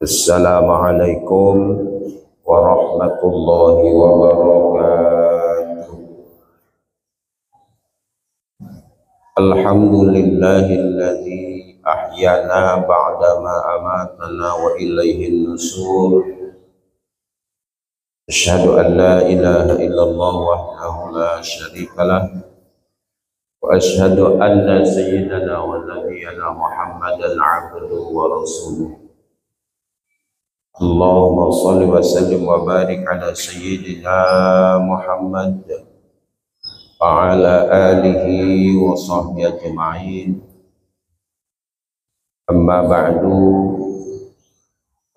Assalamualaikum warahmatullahi wabarakatuh. Alhamdulillahilladzi ahyana ba'dama amatana wa ilaihin nusur. Asyhadu an la ilaha illallah wahdahu la syarikalah wa asyhadu anna sayyidana wa nabiyyana Muhammadan abduhu wa rasuluh. Allahumma shalli wa sallim wa barik ala sayyidina Muhammad wa ala alihi wa sahbihi ajma'in. Amma ba'du.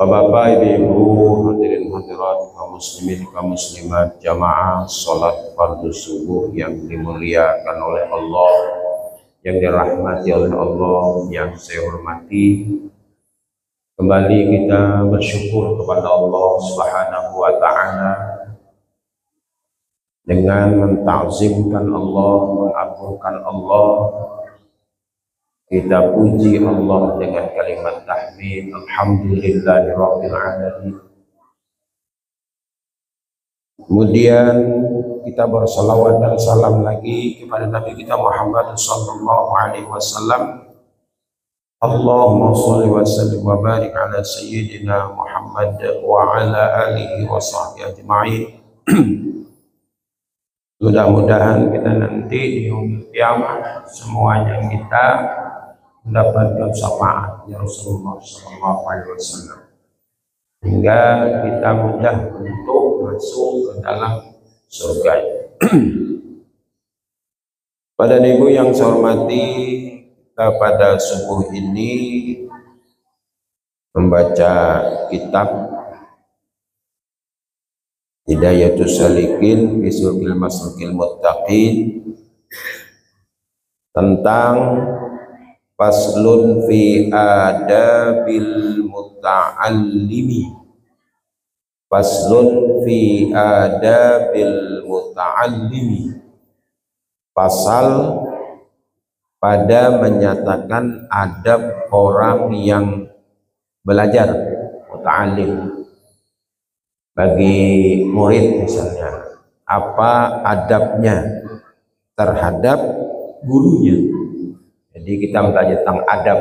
Bapak, Ibu, hadirin hadirat, kaum muslimin, kaum muslimat, jamaah salat fardu subuh yang dimuliakan oleh Allah, yang dirahmati oleh Allah, yang saya hormati. Kembali kita bersyukur kepada Allah Subhanahu wa Ta'ala dengan menta'zimkan Allah, mengagungkan Allah. Kita puji Allah dengan kalimat tahmid, alhamdulillahirabbil alamin. Kemudian kita bersalawat dan salam lagi kepada Nabi kita Muhammad sallallahu alaihi wasallam. Allahumma shalli wa sallim wa barik ala sayyidina Muhammad wa ala alihi wa sahbihi ajma'in. Mudah-mudahan kita nanti di yaumul qiyamah semuanya kita mendapatkan syafaatnya Rasulullah sallallahu alaihi wasallam, hingga kita mudah untuk masuk ke dalam surga. Pada ibu yang saya hormati, kita pada subuh ini membaca kitab Hidayatus Salikin fi Sulukil Maslukil Muttaqin tentang faslun fi adabil muta'allimi. Faslun fi adabil muta'allimi. Pasal pada menyatakan adab orang yang belajar, muta'allim. Bagi murid misalnya, apa adabnya terhadap gurunya. Jadi kita belajar tentang adab.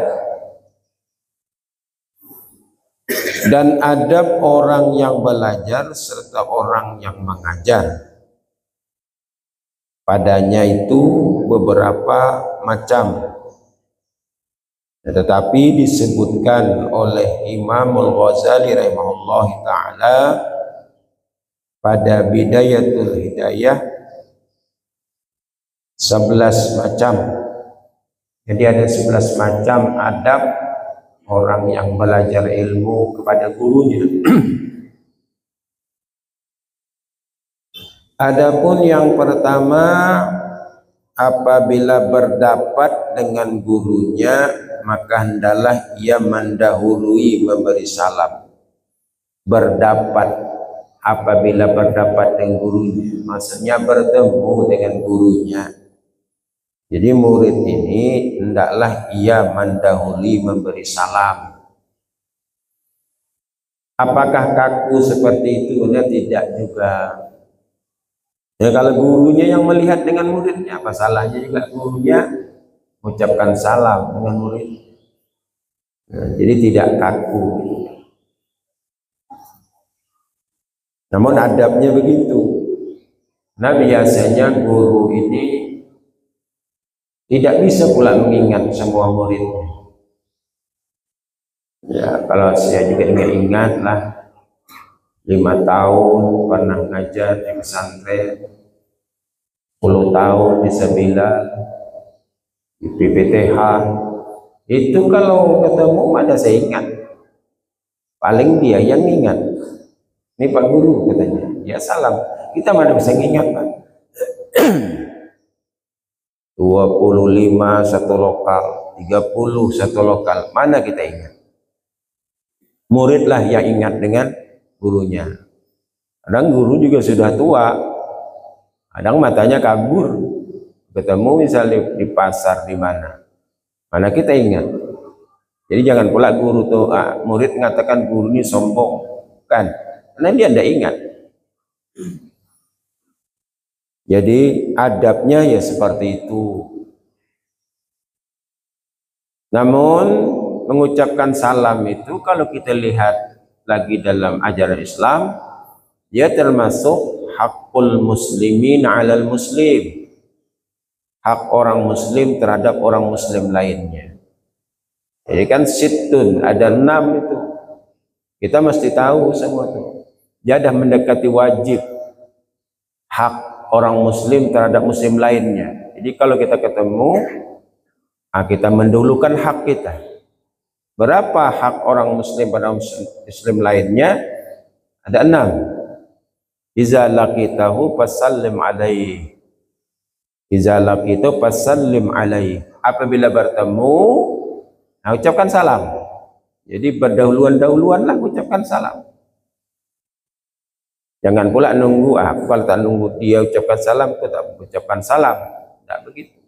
Dan adab orang yang belajar serta orang yang mengajar. Padanya itu beberapa macam. Tetapi disebutkan oleh Imam Al-Ghazali rahimahullah ta'ala pada Bidayatul Hidayah 11 macam. Jadi ada 11 macam adab orang yang belajar ilmu kepada gurunya. Adapun yang pertama, apabila berdapat dengan gurunya, maka hendaklah ia mendahului memberi salam. Berdapat, apabila berdapat dengan gurunya, maksudnya bertemu dengan gurunya. Jadi murid ini hendaklah ia mendahului memberi salam. Apakah kaku seperti itu? Tidak juga. Ya, kalau gurunya yang melihat dengan muridnya, apa salahnya juga gurunya mengucapkan salam dengan murid. Nah, jadi tidak kaku. Namun adabnya begitu. Nah, biasanya guru ini tidak bisa pula mengingat semua muridnya. Ya, kalau saya juga ingat lah, 5 tahun pernah ngajar di pesantren, 10 tahun di Sabila, di PPTH. Itu kalau ketemu ada saya ingat. Paling dia yang ingat. Ini Pak Guru katanya. Ya salam. Kita mana bisa ingat Pak. 25 satu lokal, 30 satu lokal. Mana kita ingat? Muridlah yang ingat dengan gurunya. Kadang guru juga sudah tua, kadang matanya kabur. Ketemu misalnya di pasar di mana kita ingat. Jadi jangan pula guru tuh murid mengatakan guru ini sombong, kan? Karena dia tidak ingat. Jadi adabnya ya seperti itu. Namun mengucapkan salam itu kalau kita lihat lagi dalam ajaran Islam, dia termasuk hakul muslimin 'alal muslim. Hak orang muslim terhadap orang muslim lainnya. Jadi kan situn ada 6 itu. Kita mesti tahu semua itu. Dia dah mendekati wajib hak orang muslim terhadap muslim lainnya. Jadi kalau kita ketemu, kita mendahulukan hak kita. Berapa hak orang muslim pada muslim lainnya? Ada 6. Iza laqitahu fasallim alaihi. Iza laqitu fasallim alaihi. Apabila bertemu, ucapkan salam. Jadi berdahuluan-dahuluan lah ucapkan salam. Jangan pula nunggu, kalau tak nunggu dia ucapkan salam, aku tak ucapkan salam. Tak begitu.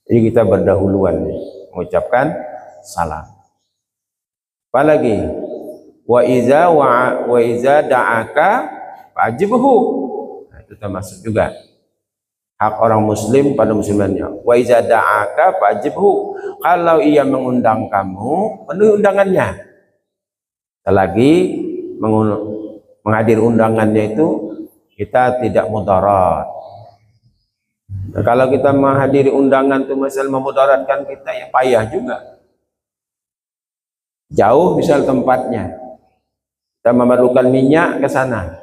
Jadi kita berdahuluan mengucapkan salam. Apalagi wa iza da'aka fa'ajibhu. Itu termasuk juga hak orang muslim pada muslimannya. Wa iza da'aka fa'ajibhu. Kalau ia mengundang kamu, penuhi undangannya. Selagi menghadiri undangannya itu kita tidak mudarat. Nah, kalau kita menghadiri undangan itu misal memudaratkan kita, ya payah juga. Jauh misal tempatnya, kita memerlukan minyak ke sana.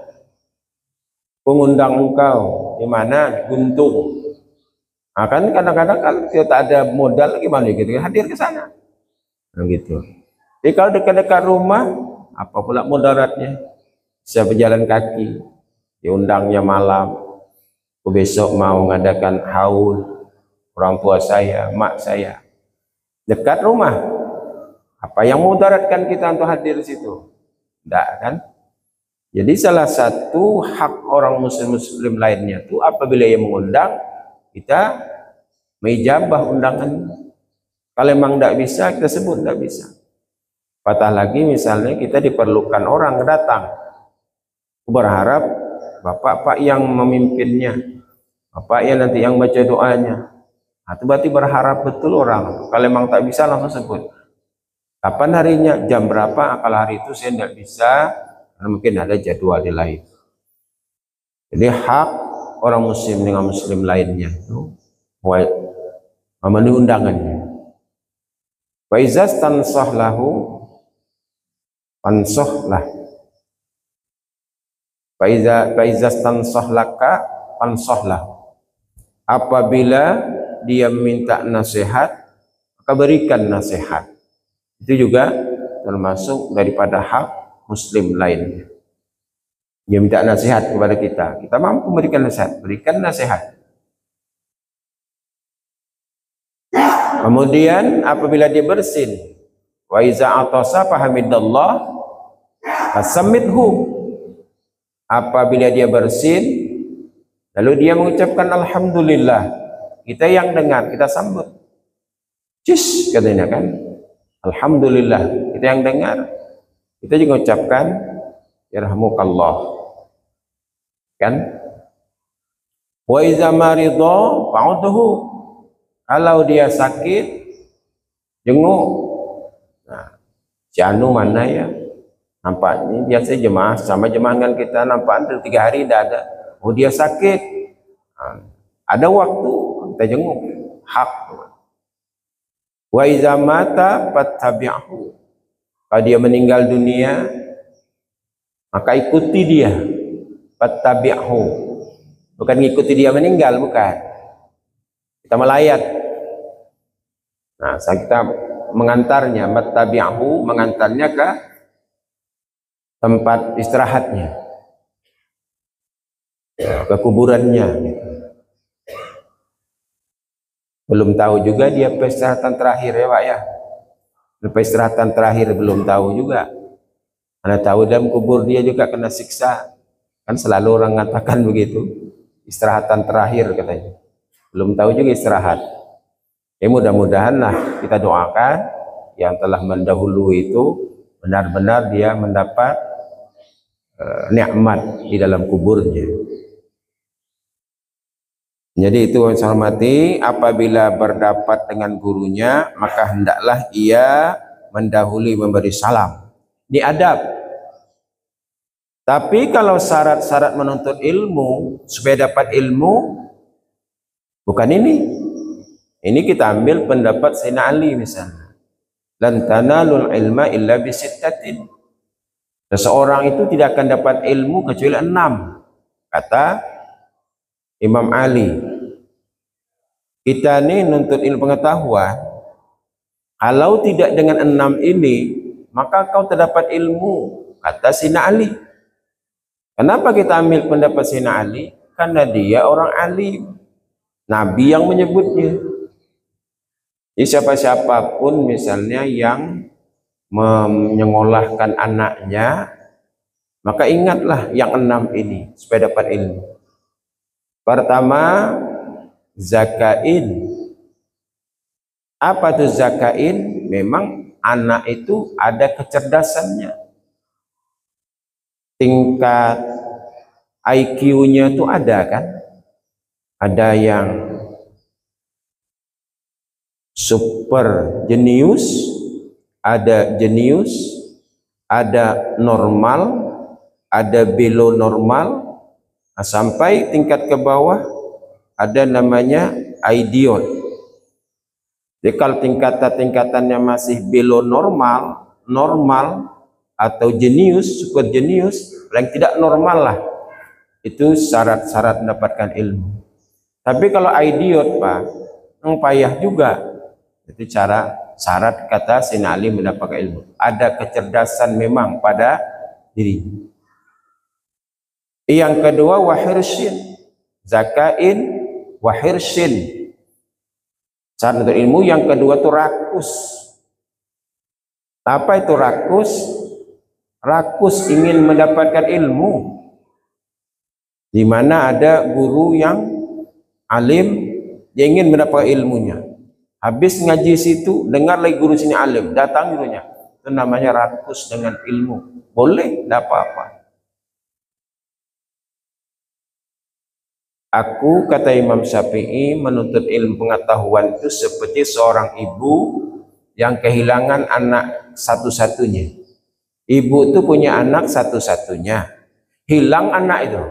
Pengundang engkau di mana? Guntung. Nah, kan kadang-kadang kalau kita tak ada modal gimana gitu, hadir ke sana. Nah, gitu. Jadi kalau dekat-dekat rumah, apa pula mudaratnya? Bisa berjalan kaki, diundangnya malam. Aku besok mau mengadakan haul orang tua saya, mak saya, dekat rumah. Apa yang mudaratkan kita untuk hadir di situ? Tidak kan? Jadi salah satu hak orang muslim lainnya itu apabila ia mengundang, kita mengijabah undangan. Kalau memang tidak bisa, kita sebut tidak bisa. Patah lagi misalnya kita diperlukan orang datang, berharap bapak-bapak yang memimpinnya, bapak yang nanti yang baca doanya. Nah, itu berarti berharap betul orang. Kalau memang tak bisa langsung sebut. Kapan harinya, jam berapa? Kalau hari itu saya tidak bisa, karena mungkin ada jadwal di lain. Jadi hak orang muslim dengan muslim lainnya itu memenuhi undangannya. Wa iza stansahlahu fansohlah. Fa iza stansahlaka fansohlah. Apabila dia minta nasihat, maka berikan nasihat. Itu juga termasuk daripada hak muslim lainnya. Dia minta nasihat kepada kita, kita mampu memberikan nasihat, berikan nasihat. Kemudian apabila dia bersin, wa iza atasa fahamidallah fasammithu. Apabila dia bersin, lalu dia mengucapkan alhamdulillah, kita yang dengar, kita sambut. Cis katanya kan, alhamdulillah, kita yang dengar, kita juga ucapkan yarhamukallah. Kan? Wa iza maridha fa'udhu. Kalau dia sakit, jenguk. Nah, si anu mana ya? Nampaknya biasa jemaah sama jemaah dengan kita, nampak hampir 3 hari dah ada. Oh dia sakit. Nah, ada waktu kita jenguk. Hak. Wa iza mata fattabi'hu. Kalau dia meninggal dunia, maka ikuti dia. Fattabi'hu. Bukan ikuti dia meninggal, bukan. Kita melayat. Nah, kita mengantarnya, fattabi'hu, mengantarnya ke tempat istirahatnya, ke kuburannya. Belum tahu juga dia peristirahatan terakhir ya Pak ya. Peristirahatan terakhir belum tahu juga. Karena tahu dalam kubur dia juga kena siksa. Kan selalu orang mengatakan begitu. Istirahatan terakhir katanya. Belum tahu juga istirahat. Mudah-mudahanlah kita doakan yang telah mendahului itu benar-benar dia mendapat nikmat di dalam kuburnya. Jadi itu yang saya hormati, apabila berdapat dengan gurunya maka hendaklah ia mendahului memberi salam. Ini adab. Tapi kalau syarat-syarat menuntut ilmu supaya dapat ilmu bukan ini. Ini kita ambil pendapat Sayyidina Ali misalnya. Lan tanalul ilma illa bisittatin. Seseorang itu tidak akan dapat ilmu kecuali 6. Kata Imam Ali. Kita ini nuntut ilmu pengetahuan. Kalau tidak dengan 6 ini, maka kau terdapat ilmu. Kata Sayyidina Ali. Kenapa kita ambil pendapat Sayyidina Ali? Karena dia orang alim. Nabi yang menyebutnya. Jadi siapa-siapapun misalnya yang menyekolahkan anaknya, maka ingatlah yang 6 ini supaya dapat ilmu. Pertama, zakain. Apa itu zakain? Memang anak itu ada kecerdasannya. Tingkat IQ-nya itu ada kan? Ada yang super jenius, ada jenius, ada normal, ada below normal, sampai tingkat ke bawah ada namanya idiot. Jadi kalau tingkatannya masih below normal, normal atau jenius, super jenius, paling tidak normal lah. Itu syarat-syarat mendapatkan ilmu. Tapi kalau idiot Pak, payah juga. Itu syarat kata Sayyidina Ali mendapatkan ilmu. Ada kecerdasan memang pada diri. Yang kedua wahirsin, zakain wahirsin. Syarat untuk ilmu yang kedua itu rakus. Apa itu rakus? Rakus ingin mendapatkan ilmu. Di mana ada guru yang alim, dia ingin mendapat ilmunya. Habis ngaji situ, dengar lagi guru sini alim, datang gurunya. Itu namanya rakus dengan ilmu. Boleh, tidak apa-apa. Aku, kata Imam Syafi'i, menuntut ilmu pengetahuan itu seperti seorang ibu yang kehilangan anak satu-satunya. Ibu itu punya anak satu-satunya. Hilang anak itu.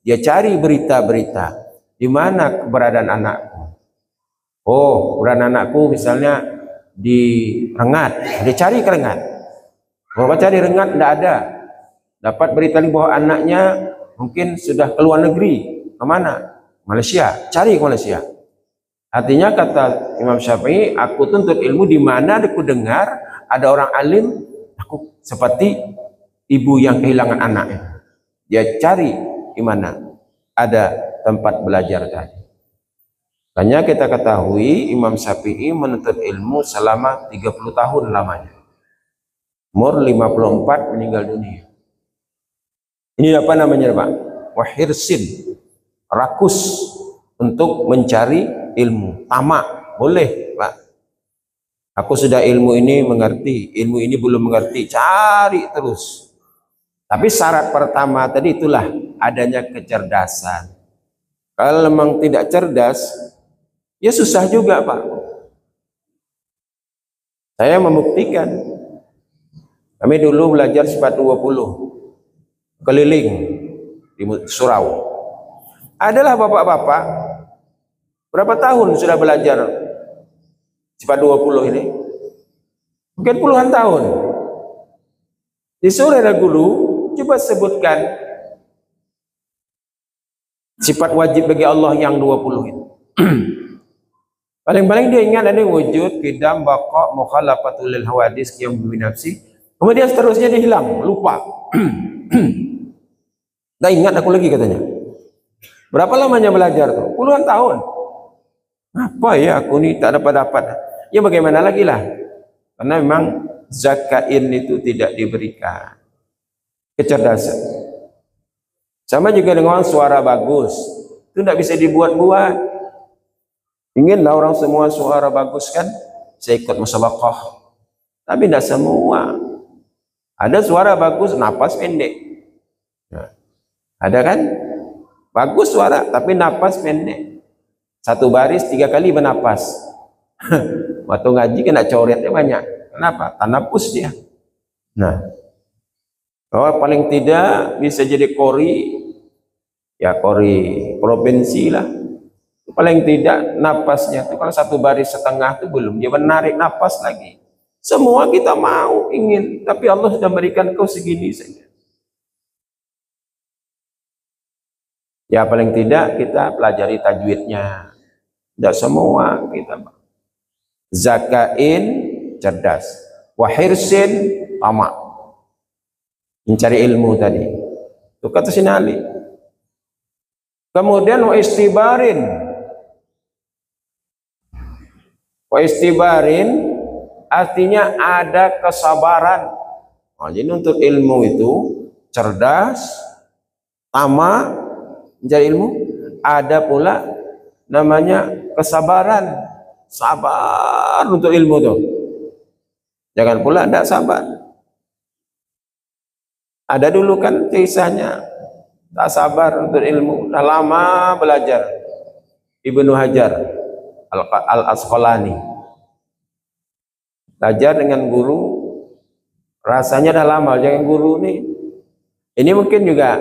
Dia cari berita-berita. Di mana keberadaan anakku? Oh, keberadaan anakku misalnya di Rengat. Dia cari ke Rengat. Kalau cari Rengat, tidak ada. Dapat berita bahwa anaknya mungkin sudah keluar negeri. Kemana? Malaysia. Cari ke Malaysia. Artinya kata Imam Syafi'i, aku tuntut ilmu di mana aku dengar ada orang alim, aku seperti ibu yang kehilangan anaknya. Dia cari di mana ada tempat belajar tadi. Hanya kita ketahui Imam Syafi'i menuntut ilmu selama 30 tahun lamanya. Umur 54 meninggal dunia. Ini apa namanya Pak? Wahirsin. Rakus untuk mencari ilmu. Tamak. Boleh Pak. Aku sudah ilmu ini mengerti, ilmu ini belum mengerti. Cari terus. Tapi syarat pertama tadi itulah adanya kecerdasan. Kalau memang tidak cerdas, ya susah juga Pak. Saya membuktikan. Kami dulu belajar sifat 20 keliling di surau. Adalah bapak-bapak berapa tahun sudah belajar sifat 20 ini? Mungkin puluhan tahun. Disuruh ada guru, coba sebutkan sifat wajib bagi Allah yang 20 itu. Paling-paling dia ingat ada wujud, qidam, baqa, mukhalafatul lil hawadis, qiyam bi nafsi. Kemudian seterusnya dia hilang, lupa. Dah ingat aku lagi katanya. Berapa lamanya belajar tuh? Puluhan tahun. Apa ya aku ini tak dapat. Ya bagaimana lagi lah. Karena memang zakain itu tidak diberikan. Kecerdasan. Sama juga dengan suara bagus. Itu tidak bisa dibuat-buat. Inginlah orang semua suara bagus kan, saya ikut musabaqah. Tapi tidak semua. Ada suara bagus, napas pendek. Nah, ada kan? Bagus suara, tapi napas pendek. Satu baris 3 kali bernapas. Waktu ngaji kena coretnya banyak. Kenapa? Tanapus dia. Nah, kalau paling tidak bisa jadi kori, ya kori provinsi lah. Paling tidak napasnya itu kalau satu baris setengah itu belum, dia menarik napas lagi. Semua kita mau, ingin, tapi Allah sudah berikan kau segini saja. Ya paling tidak kita pelajari tajwidnya. Tidak semua kita. Zakain cerdas, wahirsin tamak, mencari ilmu tadi. Itu kata Sinali. Kemudian wa istibarin artinya ada kesabaran. Nah, jadi untuk ilmu itu cerdas, tamak, mencari ilmu, ada pula namanya kesabaran, sabar untuk ilmu tuh. Jangan pula tidak sabar. Ada dulu kan kisahnya tak sabar untuk ilmu, dah lama belajar. Ibnu Hajar Al-Asqalani belajar dengan guru, rasanya dah lama jangan guru nih. Ini mungkin juga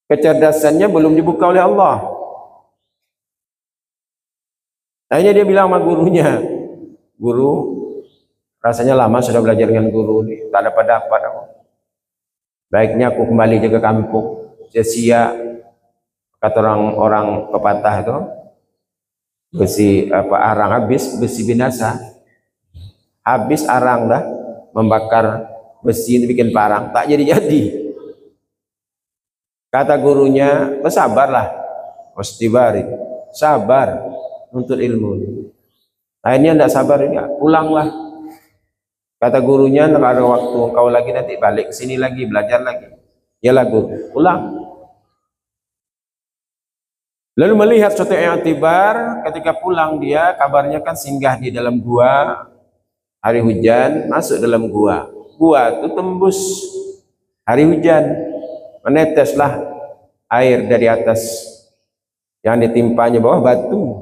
kecerdasannya belum dibuka oleh Allah. Akhirnya dia bilang sama gurunya, guru, rasanya lama sudah belajar dengan guru nih, tak dapat. Baiknya aku kembali ke kampung. Sia-sia, kata orang-orang pepatah itu, besi arang habis, besi binasa. Habis arang dah, membakar besi ini bikin parang, tak jadi-jadi. Kata gurunya, bersabarlah, wastibari, sabar untuk ilmu. Akhirnya tidak sabar ya, pulanglah. Kata gurunya, tidak ada waktu kau lagi, nanti balik ke sini lagi, belajar lagi. Ya lagu, pulang. Lalu melihat suatu i'tibar, ketika pulang dia, kabarnya kan singgah di dalam gua, hari hujan, masuk dalam gua. Gua itu tembus hari hujan, meneteslah air dari atas yang ditimpanya bawah batu.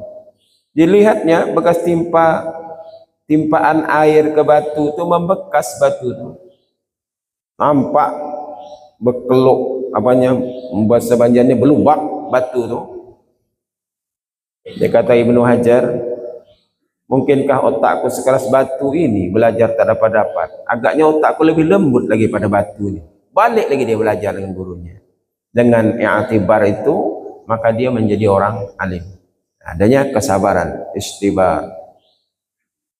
Dilihatnya bekas timpaan air ke batu itu membekas batu itu. Nampak bekeluk apanya, bahasa Banjarnya belubak batu itu. Dia kata Ibnu Hajar, mungkinkah otakku sekeras batu ini belajar tak dapat? Agaknya otakku lebih lembut lagi pada batu ini. Balik lagi dia belajar dengan gurunya. Dengan i'tibar itu, maka dia menjadi orang alim. Adanya kesabaran,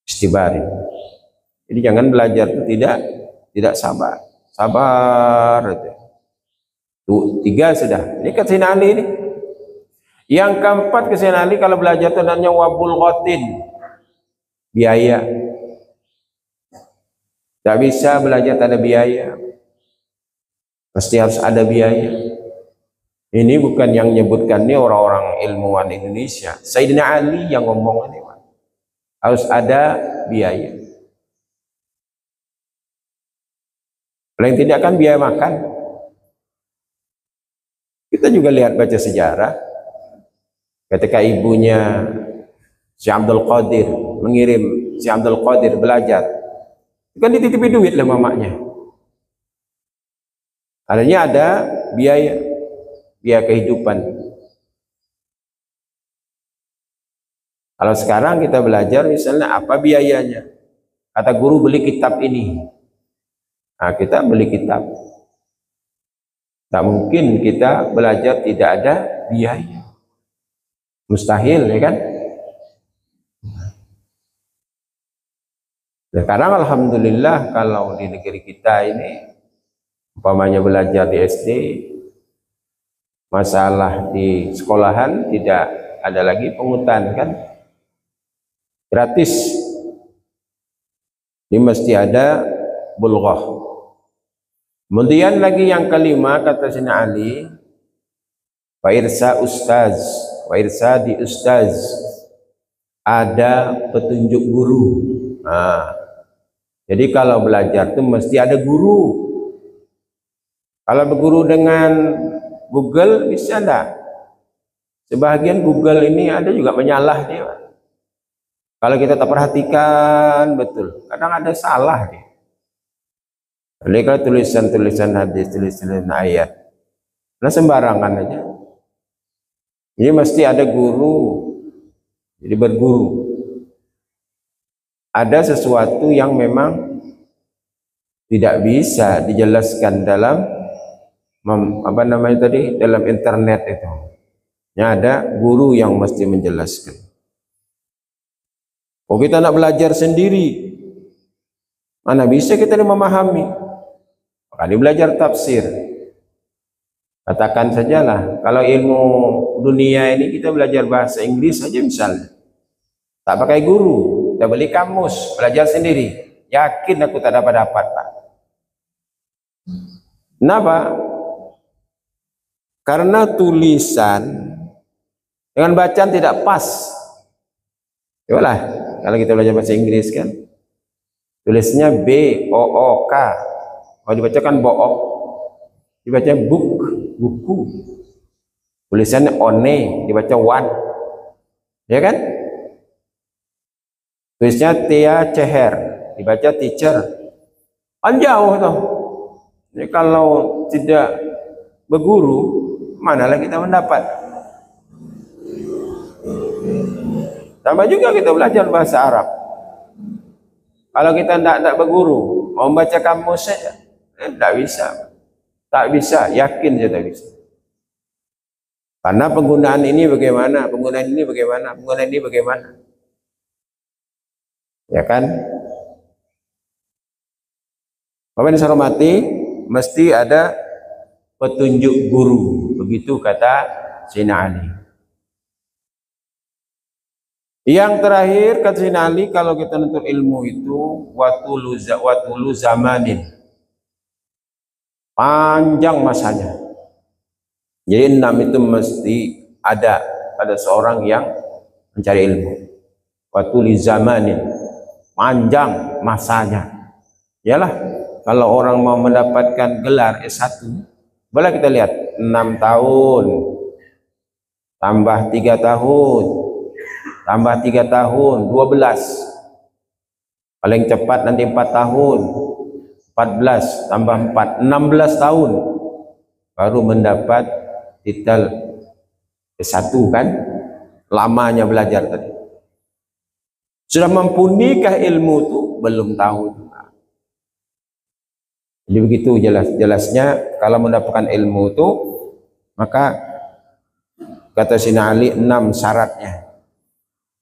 istibari. Jadi jangan belajar itu tidak sabar. Sabar itu. Tuh, 3 sudah. Ini kata Sinali ini. Yang keempat kata Sinali, kalau belajar itu namanya wabul ghatin. Biaya. Tak bisa belajar tak ada biaya. Pasti harus ada biaya. Ini bukan yang nyebutkan, ini orang-orang ilmuwan Indonesia. Sayyidina Ali yang ngomong ini. Harus ada biaya. Paling tidak kan biaya makan. Kita juga lihat baca sejarah. Ketika ibunya si Abdul Qadir mengirim si Abdul Qadir belajar, kan dititipi duit lah mamanya. Adanya ada biaya kehidupan. Kalau sekarang kita belajar misalnya apa biayanya? Kata guru beli kitab ini. Nah, kita beli kitab. Tak mungkin kita belajar tidak ada biaya. Mustahil, ya kan? Sekarang alhamdulillah kalau di negeri kita ini umpamanya belajar di SD, masalah di sekolahan tidak ada lagi pungutan kan? Gratis. Ini mesti ada bulghah. Kemudian lagi yang kelima kata Sina Ali, fa irsa ustaz wa irsadi ustaz, ada petunjuk guru. Nah, jadi kalau belajar itu mesti ada guru. Kalau berguru dengan Google bisa enggak? Sebagian Google ini ada juga menyalah dia. Kalau kita tak perhatikan betul, kadang ada salah dia. Jadi kalau tulisan-tulisan hadis, tulisan ayat, nah sembarangan aja. Ini mesti ada guru. Jadi berguru. Ada sesuatu yang memang tidak bisa dijelaskan dalam apa namanya tadi, dalam internet itu. Ya, ada guru yang mesti menjelaskan. Oh, kita nak belajar sendiri, mana bisa kita memahami? Makanya belajar tafsir. Katakan sajalah, kalau ilmu dunia ini kita belajar bahasa Inggris saja misalnya, tak pakai guru, kita beli kamus, belajar sendiri. Yakin aku tak dapat Pak. Kenapa? Karena tulisan dengan bacaan tidak pas. Yalah, kalau kita belajar bahasa Inggris kan, tulisnya B O O K, kalau dibacakan book, dibaca book, buku. Tulisannya one, dibaca one, ya kan? Tulisnya Tia Ceher, dibaca teacher. Kan jauh tuh. Jadi kalau tidak berguru, manalah kita mendapat. Tambah juga kita belajar bahasa Arab. Kalau kita tidak berguru, mau baca kamus saja, tidak bisa. Tak bisa, yakin saya tak bisa. Karena penggunaan ini bagaimana, penggunaan ini bagaimana, penggunaan ini bagaimana. Ya kan? Bapak yang saya hormati, mesti ada petunjuk guru. Begitu kata Sayyidina Ali. Yang terakhir kata Sayyidina Ali, kalau kita nuntut ilmu itu watulu zamanin, panjang masanya. Jadi 6 itu mesti ada pada seorang yang mencari ilmu. Watulu zamanin, panjang masanya. Yalah, kalau orang mau mendapatkan gelar S1, boleh kita lihat 6 tahun tambah 3 tahun tambah 3 tahun 12, paling cepat nanti 4 tahun 14 tambah 4 16 tahun baru mendapat titel S1 kan, lamanya belajar tadi. Sudah mampunikah ilmu itu? Belum tahu. Jadi begitu jelasnya kalau mendapatkan ilmu itu, maka kata Sayyidina Ali 6 syaratnya.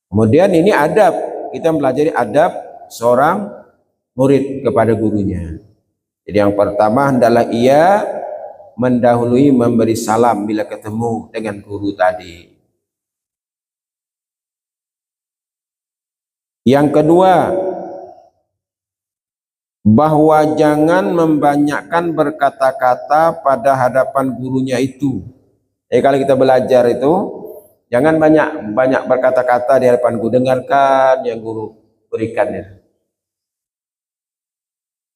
Kemudian ini adab, kita mempelajari adab seorang murid kepada gurunya. Jadi yang pertama hendaklah ia mendahului memberi salam bila ketemu dengan guru tadi. Yang kedua, bahwa jangan membanyakkan berkata-kata pada hadapan gurunya itu. Jadi kalau kita belajar itu, jangan banyak berkata-kata di hadapan guru, dengarkan yang guru berikan ya.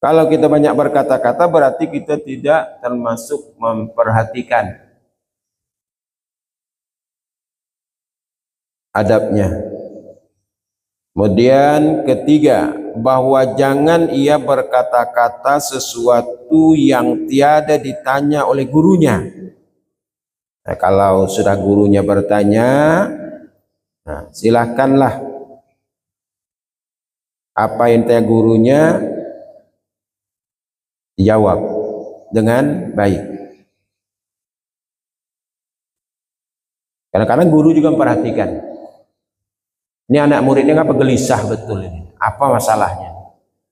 Kalau kita banyak berkata-kata berarti kita tidak termasuk memperhatikan adabnya. Kemudian ketiga, bahwa jangan ia berkata-kata sesuatu yang tiada ditanya oleh gurunya. Nah, kalau sudah gurunya bertanya, nah, silahkanlah apa yang tanya gurunya dijawab dengan baik. Kadang-kadang guru juga memperhatikan. Ini anak muridnya ngapa gelisah betul ini? Apa masalahnya?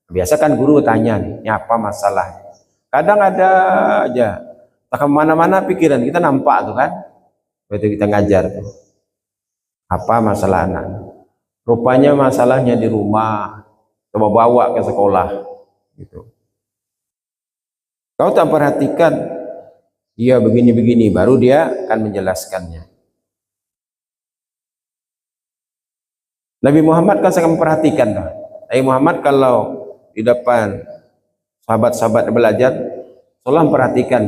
Biasa kan guru tanya nih, ini apa masalahnya? Kadang ada aja, tak kemana-mana pikiran kita nampak tuh kan, begitu kita ngajar tuh. Apa masalah anak? Rupanya masalahnya di rumah, coba bawa ke sekolah, gitu. Kau tak perhatikan, dia begini-begini, baru dia akan menjelaskannya. Nabi Muhammad kan sangat memperhatikan tuh. Nabi Muhammad kalau di depan sahabat-sahabat belajar, Rasulullah memperhatikan,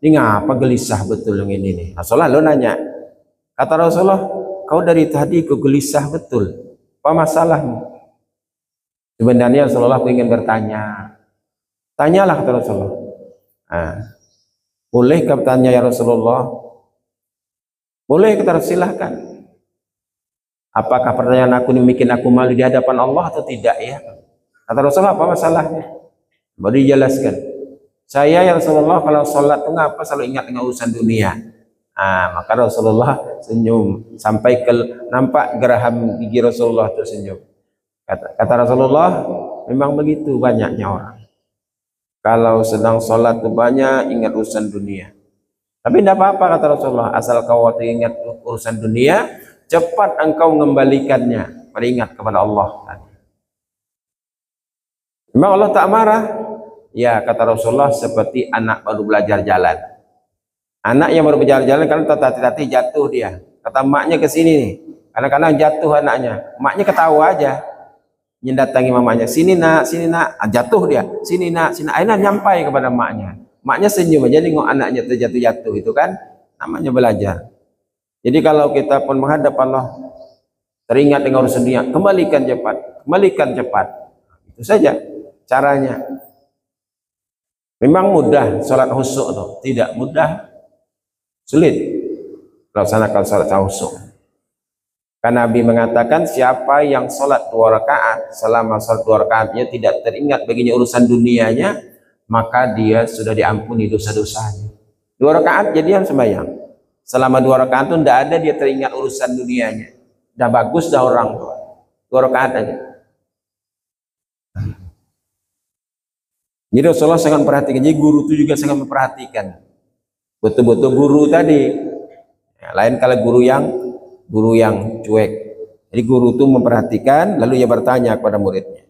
ini ngapa gelisah betul yang ini nih. Rasulullah lo nanya, kata Rasulullah, kau dari tadi kau gelisah betul, apa masalahmu? Sebenarnya Rasulullah aku ingin bertanya. Tanyalah kata Rasulullah. Nah, boleh bertanya ya Rasulullah? Boleh, kata silahkan. Apakah pertanyaan aku ini bikin aku malu di hadapan Allah atau tidak ya? Kata Rasulullah, apa masalahnya? Baru dijelaskan. Saya ya Rasulullah kalau sholat itu ngapa selalu ingat dengan urusan dunia. Maka Rasulullah senyum sampai ke nampak geraham gigi Rasulullah itu senyum. Kata Rasulullah, memang begitu banyaknya orang. Kalau sedang sholat itu banyak ingat urusan dunia. Tapi tidak apa-apa kata Rasulullah, asal kau waktu ingat urusan dunia, cepat engkau mengembalikannya, beringat kepada Allah. Memang Allah tak marah? Ya, kata Rasulullah, seperti anak baru belajar jalan. Anak yang baru belajar jalan kan tati-tati jatuh dia. Kata maknya ke sini nih. Kadang-kadang jatuh anaknya. Maknya ketawa aja. Mendatangi mamanya, sini nak, jatuh dia. Sini nak, sini. Akhirnya nyampai kepada maknya. Maknya senyum aja nengok anaknya terjatuh-jatuh itu kan namanya belajar. Jadi kalau kita pun menghadap Allah, teringat dengan urusan dunia, kembalikan cepat, kembalikan cepat. Itu saja caranya. Memang mudah sholat khusyuk tuh, tidak mudah, sulit laksanakan sholat khusyuk. Karena Nabi mengatakan siapa yang sholat 2 rakaat, selama sholat 2 rakaatnya tidak teringat baginya urusan dunianya, maka dia sudah diampuni dosa-dosanya. 2 rakaat jadian sembahyang. Selama 2 rakaat itu tidak ada dia teringat urusan dunianya. Dah bagus dah orang tuh. 2 rakaat aja. Jadi Rasulullah sangat memperhatikan. Jadi guru itu juga sangat memperhatikan. Betul-betul guru tadi. Ya, lain kalau guru yang cuek. Jadi guru itu memperhatikan, lalu ia bertanya kepada muridnya.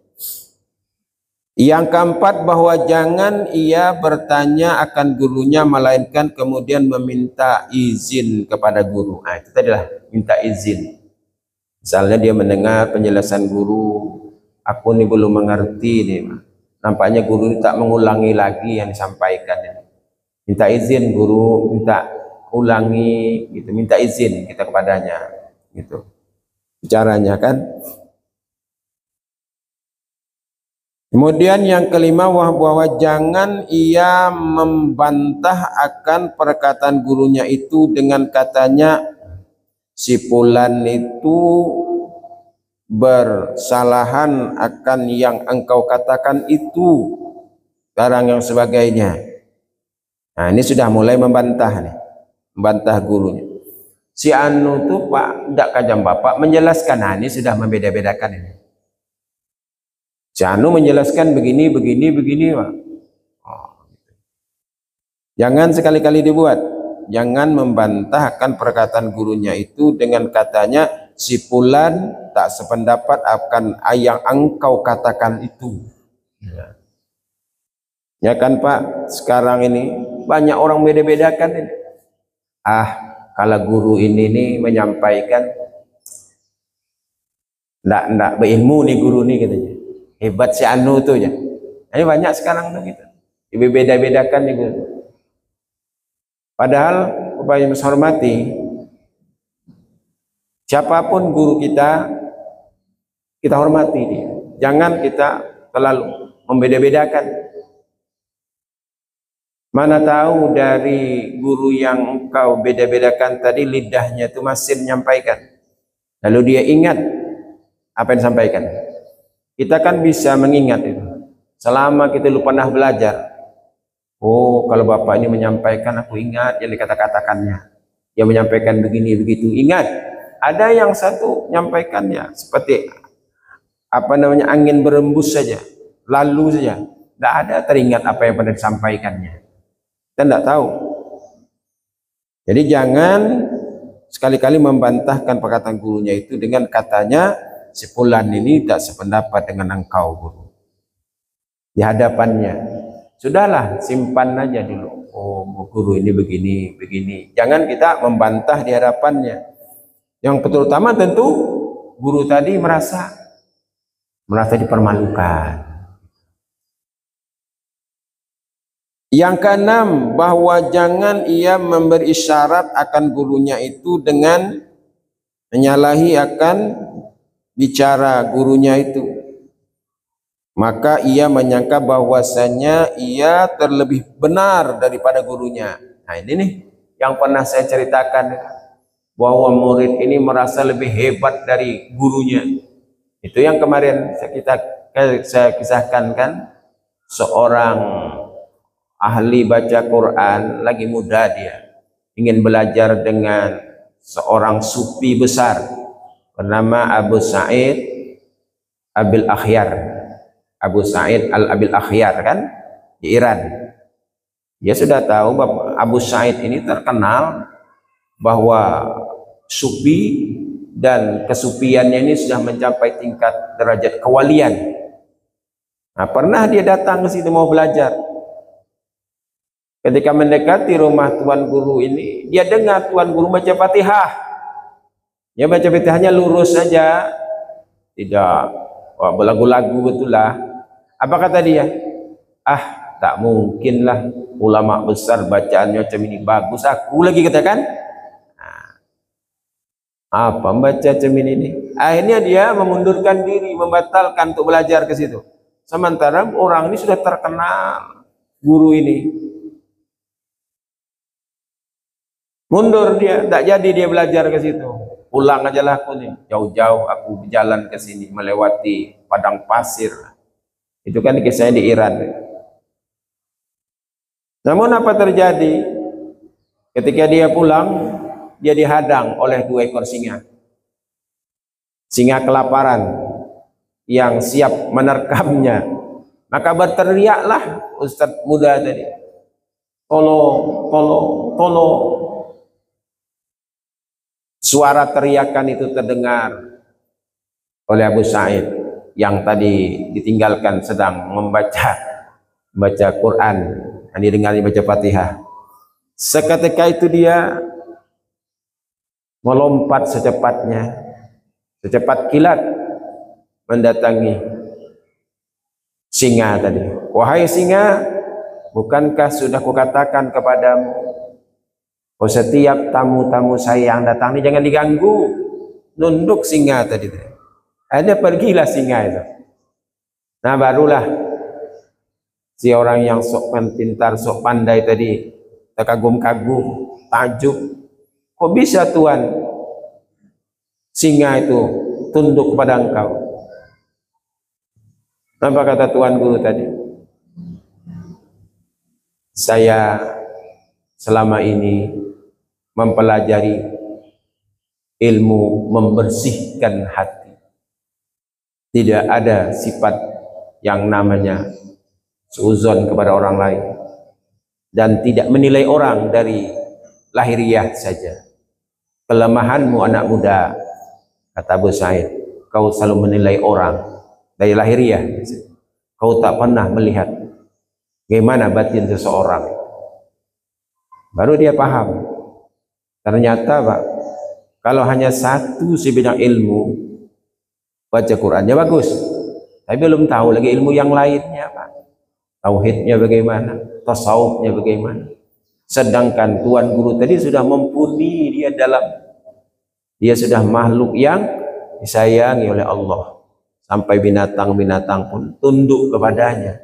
Yang keempat, bahwa jangan ia bertanya akan gurunya, melainkan kemudian meminta izin kepada guru. Itu tadilah minta izin. Misalnya dia mendengar penjelasan guru, aku ini belum mengerti nih. Nampaknya guru ini tak mengulangi lagi yang disampaikan. Minta izin guru, minta ulangi, gitu. Minta izin kita kepadanya, gitu. Caranya kan. Kemudian yang kelima, bahwa jangan ia membantah akan perkataan gurunya itu dengan katanya, si fulan itu bersalahan akan yang engkau katakan itu, sekarang yang sebagainya. Nah ini sudah mulai membantah nih, membantah gurunya. Si anu tuh Pak, tidak kajam bapak menjelaskan. Nah ini sudah membeda-bedakan ini. Si anu menjelaskan begini Pak. Jangan sekali-kali dibuat. Jangan membantahkan perkataan gurunya itu dengan katanya, si fulan tak sependapat akan yang engkau katakan itu. Ya kan Pak, sekarang ini banyak orang beda-bedakan ini. Kalau guru ini nih menyampaikan, ndak berilmu nih guru nih katanya. Hebat si anu tuh ya. Ini banyak sekarang tuh gitu. Beda-bedakan nih guru. Padahal upaya menghormati siapapun guru kita hormati dia. Jangan kita terlalu membeda-bedakan. Mana tahu dari guru yang engkau beda-bedakan tadi lidahnya itu masih menyampaikan. Lalu dia ingat apa yang disampaikan. Kita kan bisa mengingat itu. Selama kita lupa pernah belajar. Oh, kalau bapak ini menyampaikan, aku ingat yang dikata-katakannya. Dia menyampaikan begini begitu. Ingat, ada yang satu menyampaikannya seperti angin berembus saja, lalu saja. Tidak ada teringat apa yang pernah disampaikannya. Kita tidak tahu. Jadi jangan sekali-kali membantahkan perkataan gurunya itu dengan katanya, si fulan ini tak sependapat dengan engkau guru. Di hadapannya. Sudahlah, simpan aja dulu. Oh, guru ini begini. Jangan kita membantah di hadapannya. Yang terutama tentu guru tadi merasa dipermalukan. Yang keenam, bahwa jangan ia memberi isyarat akan gurunya itu dengan menyalahi akan bicara gurunya itu. Maka ia menyangka bahwasanya ia terlebih benar daripada gurunya. Nah ini nih yang pernah saya ceritakan, bahwa murid ini merasa lebih hebat dari gurunya. Itu yang kemarin saya kisahkan kan, seorang ahli baca Quran, lagi muda dia, ingin belajar dengan seorang sufi besar bernama Abu Sa'id Abil Akhyar. Abu Sa'id Al-Abil Akhyar kan, di Iran. Dia sudah tahu bahwa Abu Sa'id ini terkenal bahwa sufi dan kesufiannya ini sudah mencapai tingkat derajat kewalian. Nah, pernah dia datang ke situ mau belajar. Ketika mendekati rumah tuan guru ini, dia dengar tuan guru baca Fatihah. Dia baca Fatihahnya lurus saja, tidak berlagu-lagu betul lah. Apa kata dia? Ah, tak mungkin lah ulama besar bacaannya macam ini, bagus aku lagi katakan. Apa membaca cermin ini? Akhirnya dia memundurkan diri, membatalkan untuk belajar ke situ. Sementara orang ini sudah terkenal, guru ini. Mundur dia, tak jadi dia belajar ke situ. Pulang aja lah aku nih, jauh-jauh aku berjalan ke sini melewati padang pasir. Itu kan kisahnya di Iran. Namun apa terjadi? Ketika dia pulang, dia dihadang oleh 2 ekor singa. Singa kelaparan yang siap menerkamnya. Maka berteriaklah Ustadz muda tadi, tolong, tolong, tolong. Suara teriakan itu terdengar oleh Abu Sa'id yang tadi ditinggalkan sedang membaca Quran, yang didengarnya baca Fatihah. Seketika itu dia melompat secepatnya, secepat kilat mendatangi singa tadi. Wahai singa, bukankah sudah kukatakan kepadamu, oh setiap tamu-tamu saya yang datang ini jangan diganggu. Nunduk singa tadi. Akhirnya pergilah singa itu. Nah barulah si orang yang sok pintar, sok pandai tadi terkagum-kagum, takjub. Kok bisa Tuhan singa itu tunduk kepada engkau? Apa kata tuan guru tadi? Saya selama ini mempelajari ilmu membersihkan hati. Tidak ada sifat yang namanya suuzon kepada orang lain, dan tidak menilai orang dari lahiriah saja. Kelemahanmu anak muda, kata Abu Sa'id, kau selalu menilai orang dari lahiriah. Kau tak pernah melihat bagaimana batin seseorang. Baru dia paham. Ternyata Pak, kalau hanya satu sebidang ilmu, baca Qurannya bagus, tapi belum tahu lagi ilmu yang lainnya Pak. Tauhidnya bagaimana, tasawufnya bagaimana. Sedangkan tuan guru tadi sudah mumpuni dia sudah makhluk yang disayangi oleh Allah, sampai binatang-binatang pun tunduk kepadanya.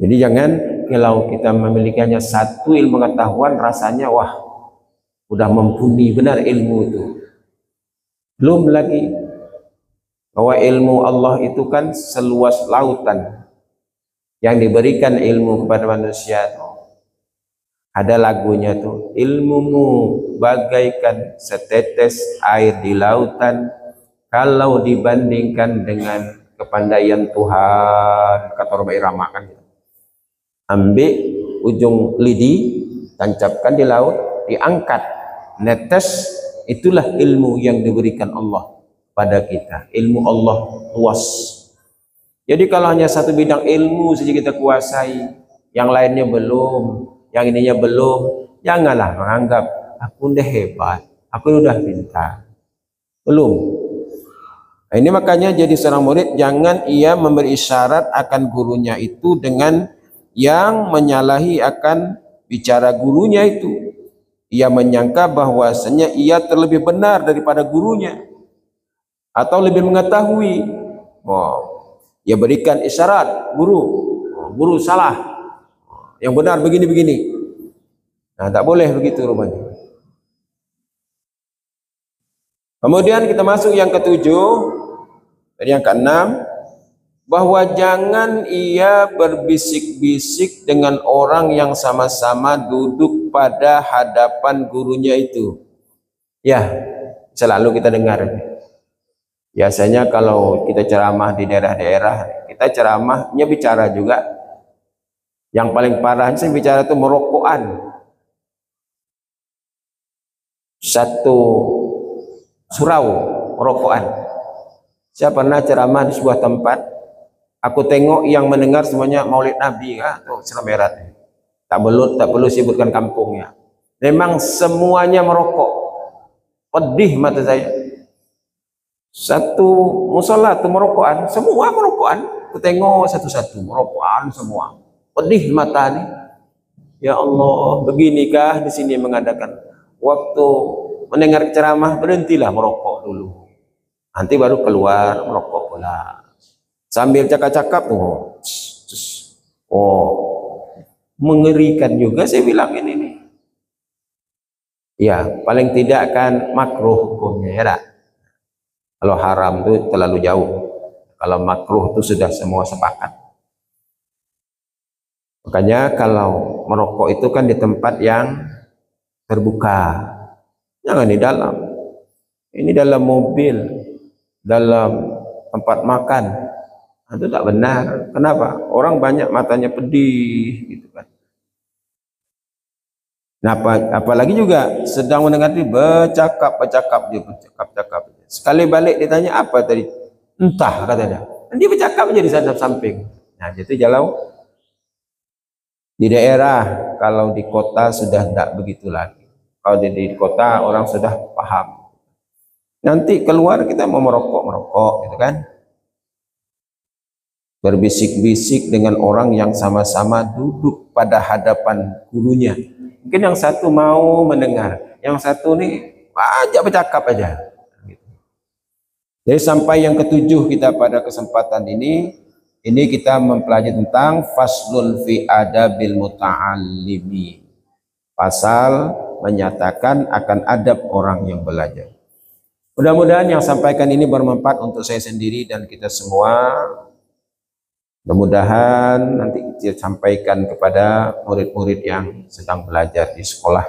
Jadi jangan kalau kita memiliki hanya satu ilmu pengetahuan rasanya wah udah mumpuni benar ilmu itu. Belum lagi bahwa ilmu Allah itu kan seluas lautan. Yang diberikan ilmu kepada manusia ada lagunya tuh, ilmumu bagaikan setetes air di lautan kalau dibandingkan dengan kepandaian Tuhan, kata orang Irama kan. Ambil ujung lidi, tancapkan di laut, diangkat, netes, itulah ilmu yang diberikan Allah pada kita. Ilmu Allah luas. Jadi kalau hanya satu bidang ilmu saja kita kuasai, yang lainnya belum, yang ininya belum, janganlah menganggap aku udah hebat, aku udah pintar. Belum. Nah, ini makanya jadi seorang murid jangan ia memberi isyarat akan gurunya itu dengan yang menyalahi akan bicara gurunya itu. Ia menyangka bahwasanya ia terlebih benar daripada gurunya atau lebih mengetahui. Oh, ia berikan isyarat, guru salah, yang benar begini-begini. Nah, tak boleh begitu rupanya. Kemudian kita masuk yang ketujuh, dan yang keenam, bahwa jangan ia berbisik-bisik dengan orang yang sama-sama duduk pada hadapan gurunya itu. Ya, selalu kita dengar. Biasanya kalau kita ceramah di daerah-daerah, kita ceramahnya bicara juga. Yang paling parah saya bicara itu merokokan. Satu surau merokokan. Saya pernah ceramah di sebuah tempat, aku tengok yang mendengar semuanya Maulid Nabi, tuh Selamerat. Tak perlu sebutkan kampungnya. Memang semuanya merokok. Pedih mata saya. Satu musola itu merokokan, semua merokokan. Aku tengok satu-satu merokokan semua. Pedih mata nih. Ya Allah, beginikah di sini mengadakan? Waktu mendengar ceramah berhentilah merokok dulu. Nanti baru keluar merokok pula. Sambil cakap-cakap tuh. Oh, mengerikan juga saya bilang ini nih. Ya, paling tidak kan makruh hukumnya ya tak? Kalau haram itu terlalu jauh. Kalau makruh itu sudah semua sepakat. Makanya kalau merokok itu kan di tempat yang terbuka. Jangan di dalam. Ini dalam mobil, dalam tempat makan. Itu tak benar. Kenapa? Orang banyak matanya pedih gitu kan. Nah, apalagi juga sedang mendengar dia bercakap. Sekali balik ditanya apa tadi? Entah kata dia. Dia bercakap aja di sana samping. Nah, jadi kalau di daerah, kalau di kota sudah tidak begitu lagi. Kalau di kota orang sudah paham. Nanti keluar kita mau merokok gitu kan. Berbisik-bisik dengan orang yang sama-sama duduk pada hadapan gurunya. Mungkin yang satu mau mendengar, yang satu nih banyak bercakap aja. Jadi sampai yang ketujuh kita pada kesempatan ini kita mempelajari tentang faslun fi adabil muta'allimi. Pasal menyatakan akan adab orang yang belajar. Mudah-mudahan yang sampaikan ini bermanfaat untuk saya sendiri dan kita semua. Mudah-mudahan nanti kita sampaikan kepada murid-murid yang sedang belajar di sekolah,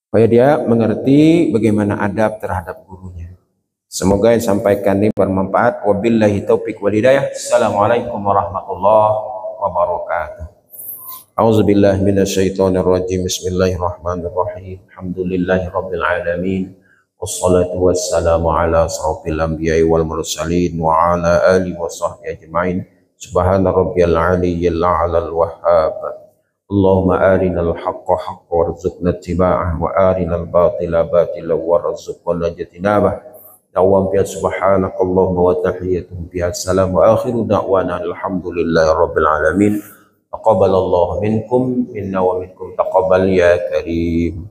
supaya dia mengerti bagaimana adab terhadap gurunya. Semoga yang sampaikan ini bermanfaat. Wabillahi taufiq wal hidayah. Assalamualaikum warahmatullahi wabarakatuh. A'udzubillahi minasyaitonirrajim. Bismillahirrahmanirrahim. Alhamdulillahirabbil alamin. Wassalatu wassalamu ala asrofil anbiya'i wal mursalin wa ala alihi wa sahbihi ajma'in. Subhana rabbiyal aliyyil a'lal wahhab. Allahumma arinal haqqa haqqa warzuqna ittiba'ah wa arinal batila batila warzuqna ijtinabah. Dawam biha subhanakallahumma wa tahiyyatuhum biha salam wa akhiru da'wana alhamdulillahi rabbil alamin. Taqabbalallahu minkum minna wa minkum taqabbal ya karim.